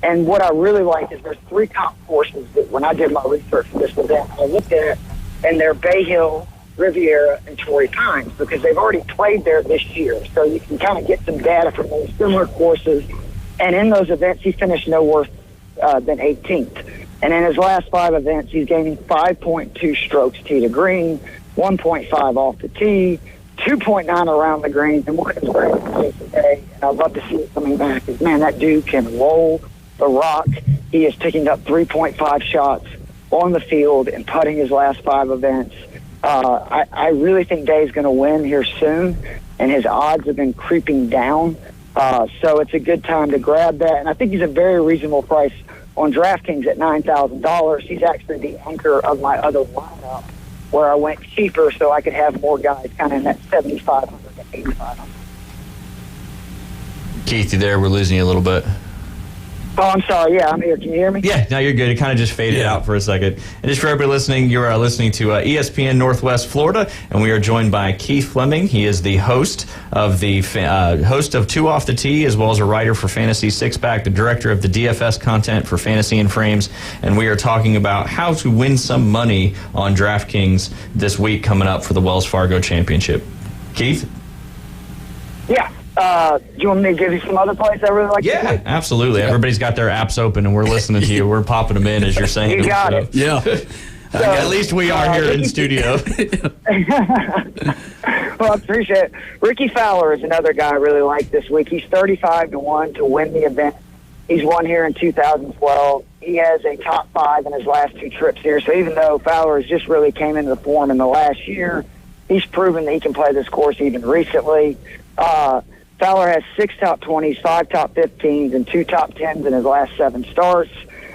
And what I really like is there's 3 comp courses that when I did my research for this event, I looked at, and they're Bay Hill, Riviera, and Torrey Pines, because they've already played there this year. So you can kind of get some data from those similar courses. And in those events, he finished no worse than 18th. And in his last 5 events, he's gaining 5.2 strokes tee to green, 1.5 off the tee, 2.9 around the greens, and what is great today, and I'd love to see it coming back, is, man, that dude can roll the rock. He is picking up 3.5 shots on the field and putting his last 5 events. I really think Dave's going to win here soon, and his odds have been creeping down. So it's a good time to grab that. And I think he's a very reasonable price on DraftKings at $9,000. He's actually the anchor of my other lineup, where I went cheaper so I could have more guys kind of in that 7,500 to 8,500. Keith, you there? We're losing you a little bit. Oh, I'm sorry. Yeah, I'm here. Can you hear me? Yeah, no, you're good. It kind of just faded out for a second. And just for everybody listening, you are listening to ESPN Northwest Florida, and we are joined by Keith Fleming. He is the host of host of 2 Off the Tee, as well as a writer for Fantasy Six Pack, the director of the DFS content for Fantasy and Frames, and we are talking about how to win some money on DraftKings this week coming up for the Wells Fargo Championship. Keith? Yeah. Do you want me to give you some other plays I really like? Yeah, absolutely. Yep. Everybody's got their apps open, and we're listening to you. We're popping them in as you're saying. You got it. Yeah. So, at least we are here in studio. Well, I appreciate it. Ricky Fowler is another guy I really like this week. He's 35-1 to win the event. He's won here in 2012. He has a top 5 in his last 2 trips here. So even though Fowler has just really came into the form in the last year, he's proven that he can play this course even recently. Fowler has 6 top 20s, 5 top 15s, and 2 top 10s in his last 7 starts.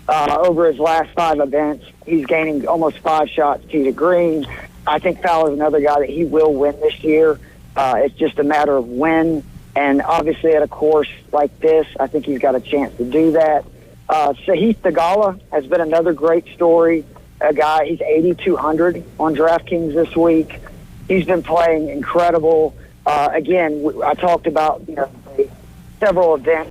Over his last 5 events, he's gaining almost 5 shots tee to green. I think Fowler's another guy that he will win this year. It's just a matter of when. And obviously at a course like this, I think he's got a chance to do that. Sahith Theegala has been another great story. A guy, he's 8,200 on DraftKings this week. He's been playing incredible. Again, I talked about several events